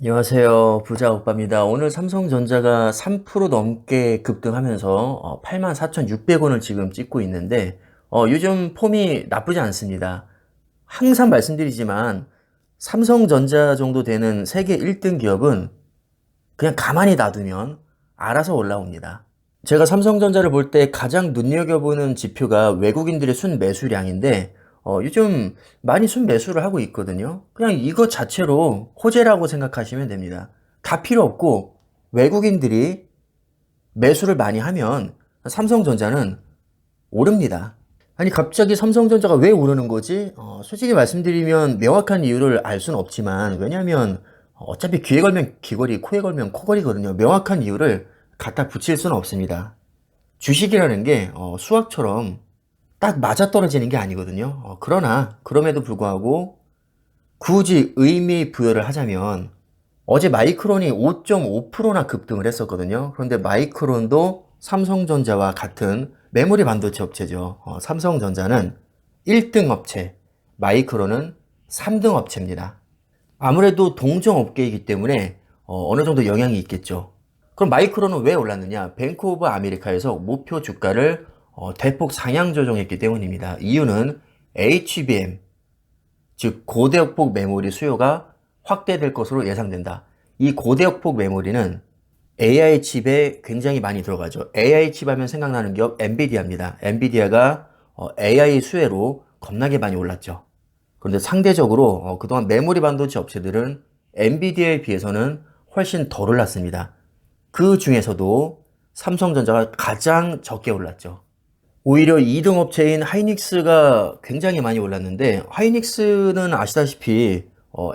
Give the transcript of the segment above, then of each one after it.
안녕하세요. 부자 오빠입니다. 오늘 삼성전자가 3% 넘게 급등하면서 84,600원을 지금 찍고 있는데 요즘 폼이 나쁘지 않습니다. 항상 말씀드리지만 삼성전자 정도 되는 세계 1등 기업은 그냥 가만히 놔두면 알아서 올라옵니다. 제가 삼성전자를 볼 때 가장 눈여겨보는 지표가 외국인들의 순매수량인데 요즘 많이 순매수를 하고 있거든요. 그냥 이것 자체로 호재라고 생각하시면 됩니다. 다 필요 없고 외국인들이 매수를 많이 하면 삼성전자는 오릅니다. 아니 갑자기 삼성전자가 왜 오르는 거지? 솔직히 말씀드리면 명확한 이유를 알 수는 없지만 왜냐하면 어차피 귀에 걸면 귀걸이, 코에 걸면 코걸이거든요. 명확한 이유를 갖다 붙일 수는 없습니다. 주식이라는 게 수학처럼 딱 맞아떨어지는 게 아니거든요. 그러나 그럼에도 불구하고 굳이 의미 부여를 하자면 어제 마이크론이 5.5%나 급등을 했었거든요. 그런데 마이크론도 삼성전자와 같은 메모리 반도체 업체죠. 삼성전자는 1등 업체, 마이크론은 3등 업체입니다. 아무래도 동종업계이기 때문에 어느 정도 영향이 있겠죠. 그럼 마이크론은 왜 올랐느냐? 뱅크 오브 아메리카에서 목표 주가를 대폭 상향 조정했기 때문입니다. 이유는 HBM, 즉 고대역폭 메모리 수요가 확대될 것으로 예상된다. 이 고대역폭 메모리는 AI 칩에 굉장히 많이 들어가죠. AI 칩 하면 생각나는 기업 엔비디아입니다. 엔비디아가 AI 수혜로 겁나게 많이 올랐죠. 그런데 상대적으로 그동안 메모리 반도체 업체들은 엔비디아에 비해서는 훨씬 덜 올랐습니다. 그 중에서도 삼성전자가 가장 적게 올랐죠. 오히려 2등 업체인 하이닉스가 굉장히 많이 올랐는데 하이닉스는 아시다시피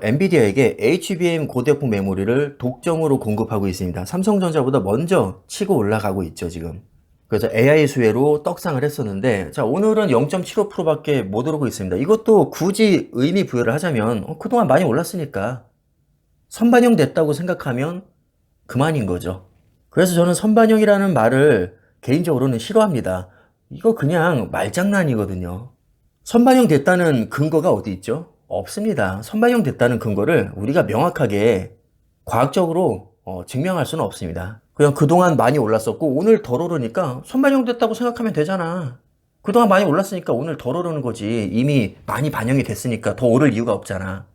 엔비디아에게 HBM 고대역폭 메모리를 독점으로 공급하고 있습니다. 삼성전자보다 먼저 치고 올라가고 있죠, 지금. 그래서 AI 수혜로 떡상을 했었는데 자 오늘은 0.75%밖에 못 오르고 있습니다. 이것도 굳이 의미 부여를 하자면 그동안 많이 올랐으니까 선반영 됐다고 생각하면 그만인 거죠. 그래서 저는 선반영이라는 말을 개인적으로는 싫어합니다. 이거 그냥 말장난이거든요. 선반영 됐다는 근거가 어디 있죠? 없습니다. 선반영 됐다는 근거를 우리가 명확하게 과학적으로 증명할 수는 없습니다. 그냥 그동안 많이 올랐었고 오늘 덜 오르니까 선반영 됐다고 생각하면 되잖아. 그동안 많이 올랐으니까 오늘 덜 오르는 거지. 이미 많이 반영이 됐으니까 더 오를 이유가 없잖아.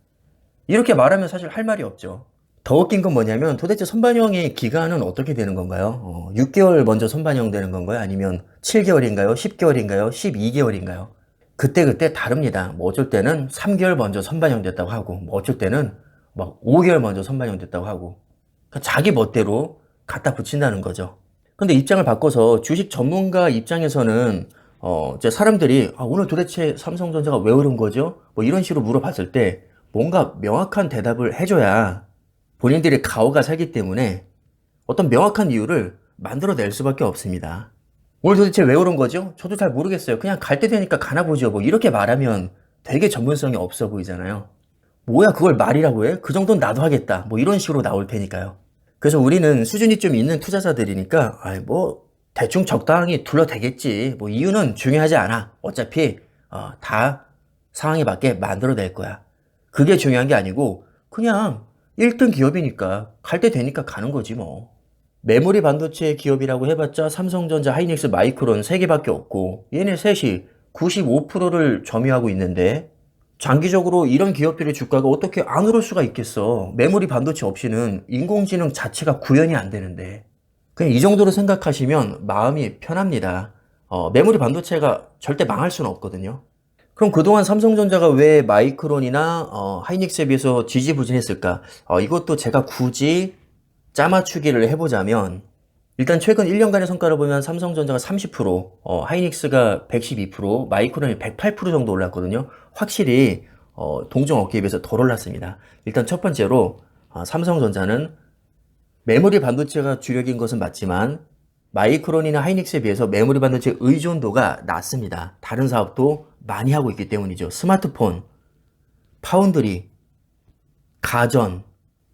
이렇게 말하면 사실 할 말이 없죠. 더 웃긴 건 뭐냐면 도대체 선반영의 기간은 어떻게 되는 건가요? 6개월 먼저 선반영되는 건가요? 아니면 7개월인가요? 10개월인가요? 12개월인가요? 그때그때 다릅니다. 뭐 어쩔 때는 3개월 먼저 선반영됐다고 하고 뭐 어쩔 때는 막 5개월 먼저 선반영됐다고 하고 그러니까 자기 멋대로 갖다 붙인다는 거죠. 근데 입장을 바꿔서 주식 전문가 입장에서는 이제 사람들이 오늘 도대체 삼성전자가 왜 오른 거죠? 뭐 이런 식으로 물어봤을 때 뭔가 명확한 대답을 해줘야 본인들의 가오가 살기 때문에 어떤 명확한 이유를 만들어낼 수밖에 없습니다. 오늘 도대체 왜 오른 거죠? 저도 잘 모르겠어요. 그냥 갈 때 되니까 가나 보죠. 뭐 이렇게 말하면 되게 전문성이 없어 보이잖아요. 뭐야 그걸 말이라고 해? 그 정도는 나도 하겠다. 뭐 이런 식으로 나올 테니까요. 그래서 우리는 수준이 좀 있는 투자자들이니까 뭐 대충 적당히 둘러대겠지. 뭐 이유는 중요하지 않아. 어차피 다 상황에 맞게 만들어낼 거야. 그게 중요한 게 아니고 그냥 1등 기업이니까 갈 때 되니까 가는 거지 뭐. 메모리 반도체 기업이라고 해봤자 삼성전자, 하이닉스, 마이크론 3개밖에 없고 얘네 셋이 95%를 점유하고 있는데 장기적으로 이런 기업들의 주가가 어떻게 안 오를 수가 있겠어. 메모리 반도체 없이는 인공지능 자체가 구현이 안 되는데. 그냥 이 정도로 생각하시면 마음이 편합니다. 메모리 반도체가 절대 망할 수는 없거든요. 그럼 그동안 삼성전자가 왜 마이크론이나 하이닉스에 비해서 지지부진했을까? 이것도 제가 굳이 짜맞추기를 해보자면 일단 최근 1년간의 성과를 보면 삼성전자가 30%, 하이닉스가 112%, 마이크론이 108% 정도 올랐거든요. 확실히 동종업계에 비해서 덜 올랐습니다. 일단 첫 번째로 삼성전자는 메모리 반도체가 주력인 것은 맞지만 마이크론이나 하이닉스에 비해서 메모리 반도체 의존도가 낮습니다. 다른 사업도 많이 하고 있기 때문이죠. 스마트폰, 파운드리, 가전,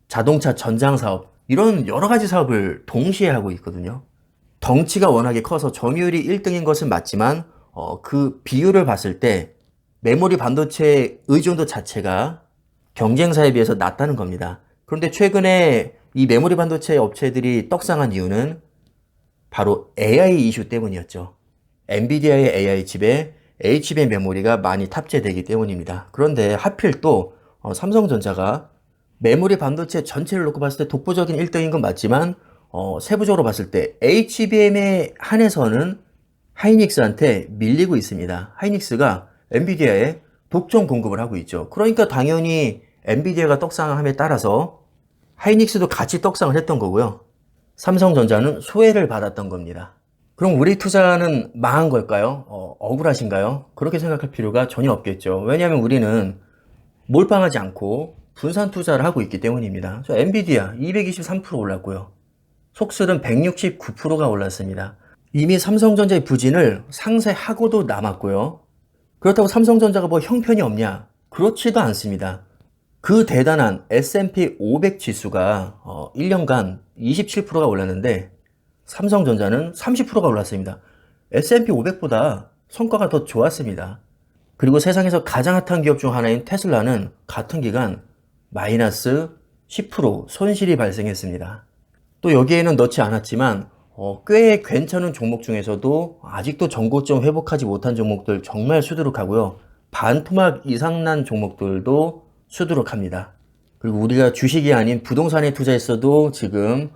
자동차 전장 사업 이런 여러 가지 사업을 동시에 하고 있거든요. 덩치가 워낙에 커서 점유율이 1등인 것은 맞지만 그 비율을 봤을 때 메모리 반도체 의존도 자체가 경쟁사에 비해서 낮다는 겁니다. 그런데 최근에 이 메모리 반도체 업체들이 떡상한 이유는 바로 AI 이슈 때문이었죠. 엔비디아의 AI 칩에 HBM 메모리가 많이 탑재되기 때문입니다. 그런데 하필 또 삼성전자가 메모리 반도체 전체를 놓고 봤을 때 독보적인 1등인 건 맞지만 세부적으로 봤을 때 HBM에 한해서는 하이닉스한테 밀리고 있습니다. 하이닉스가 엔비디아에 독점 공급을 하고 있죠. 그러니까 당연히 엔비디아가 떡상함에 따라서 하이닉스도 같이 떡상을 했던 거고요. 삼성전자는 소외를 받았던 겁니다. 그럼 우리 투자는 망한 걸까요? 억울하신가요? 그렇게 생각할 필요가 전혀 없겠죠. 왜냐하면 우리는 몰빵하지 않고 분산 투자를 하고 있기 때문입니다. 엔비디아 223% 올랐고요. 속슬은 169%가 올랐습니다. 이미 삼성전자의 부진을 상쇄하고도 남았고요. 그렇다고 삼성전자가 뭐 형편이 없냐? 그렇지도 않습니다. 그 대단한 S&P 500 지수가 1년간 27%가 올랐는데 삼성전자는 30%가 올랐습니다. S&P 500보다 성과가 더 좋았습니다. 그리고 세상에서 가장 핫한 기업 중 하나인 테슬라는 같은 기간 마이너스 10% 손실이 발생했습니다. 또 여기에는 넣지 않았지만 꽤 괜찮은 종목 중에서도 아직도 전고점 회복하지 못한 종목들 정말 수두룩하고요. 반토막 이상 난 종목들도 수두룩합니다. 그리고 우리가 주식이 아닌 부동산에 투자했어도 지금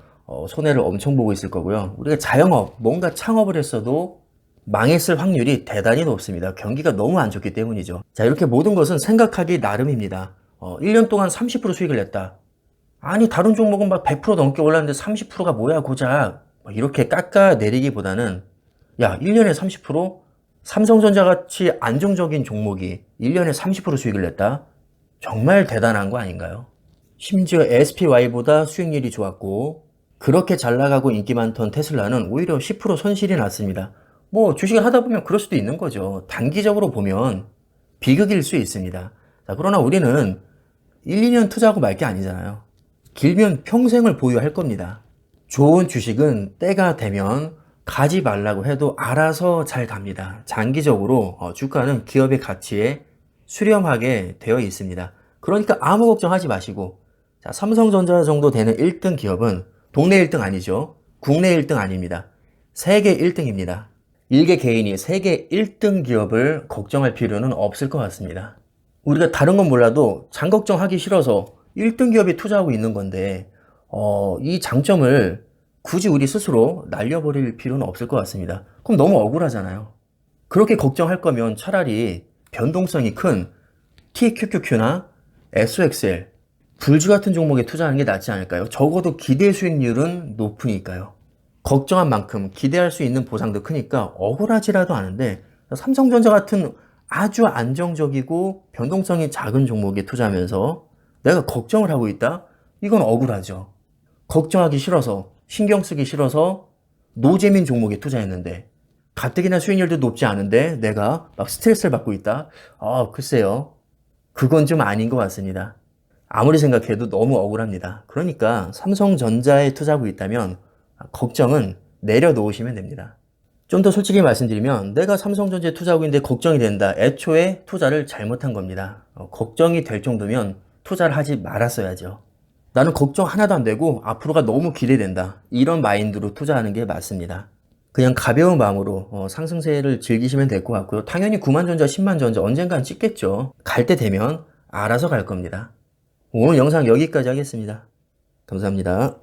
손해를 엄청 보고 있을 거고요. 우리가 자영업, 뭔가 창업을 했어도 망했을 확률이 대단히 높습니다. 경기가 너무 안 좋기 때문이죠. 자, 이렇게 모든 것은 생각하기 나름입니다. 1년 동안 30% 수익을 냈다. 아니, 다른 종목은 막 100% 넘게 올랐는데 30%가 뭐야, 고작. 이렇게 깎아내리기보다는, 야, 1년에 30%? 삼성전자 같이 안정적인 종목이 1년에 30% 수익을 냈다? 정말 대단한 거 아닌가요? 심지어 SPY보다 수익률이 좋았고, 그렇게 잘 나가고 인기 많던 테슬라는 오히려 10% 손실이 났습니다. 뭐 주식을 하다 보면 그럴 수도 있는 거죠. 단기적으로 보면 비극일 수 있습니다. 자, 그러나 우리는 1, 2년 투자하고 말 게 아니잖아요. 길면 평생을 보유할 겁니다. 좋은 주식은 때가 되면 가지 말라고 해도 알아서 잘 갑니다. 장기적으로 주가는 기업의 가치에 수렴하게 되어 있습니다. 그러니까 아무 걱정하지 마시고, 자, 삼성전자 정도 되는 1등 기업은 동네 1등 아니죠. 국내 1등 아닙니다. 세계 1등입니다. 일개 개인이 세계 1등 기업을 걱정할 필요는 없을 것 같습니다. 우리가 다른 건 몰라도 장 걱정하기 싫어서 1등 기업에 투자하고 있는 건데 이 장점을 굳이 우리 스스로 날려버릴 필요는 없을 것 같습니다. 그럼 너무 억울하잖아요. 그렇게 걱정할 거면 차라리 변동성이 큰 TQQQ나 SOXL, 불주 같은 종목에 투자하는 게 낫지 않을까요? 적어도 기대 수익률은 높으니까요. 걱정한 만큼 기대할 수 있는 보상도 크니까 억울하지라도 않은데 삼성전자 같은 아주 안정적이고 변동성이 작은 종목에 투자하면서 내가 걱정을 하고 있다? 이건 억울하죠. 걱정하기 싫어서, 신경 쓰기 싫어서 노재민 종목에 투자했는데 가뜩이나 수익률도 높지 않은데 내가 막 스트레스를 받고 있다? 글쎄요. 그건 좀 아닌 것 같습니다. 아무리 생각해도 너무 억울합니다. 그러니까 삼성전자에 투자하고 있다면 걱정은 내려놓으시면 됩니다. 좀 더 솔직히 말씀드리면 내가 삼성전자에 투자하고 있는데 걱정이 된다. 애초에 투자를 잘못한 겁니다. 걱정이 될 정도면 투자를 하지 말았어야죠. 나는 걱정 하나도 안 되고 앞으로가 너무 기대된다. 이런 마인드로 투자하는 게 맞습니다. 그냥 가벼운 마음으로 상승세를 즐기시면 될 것 같고요. 당연히 9만전자, 10만전자 언젠간 찍겠죠. 갈 때 되면 알아서 갈 겁니다. 오늘 영상 여기까지 하겠습니다. 감사합니다.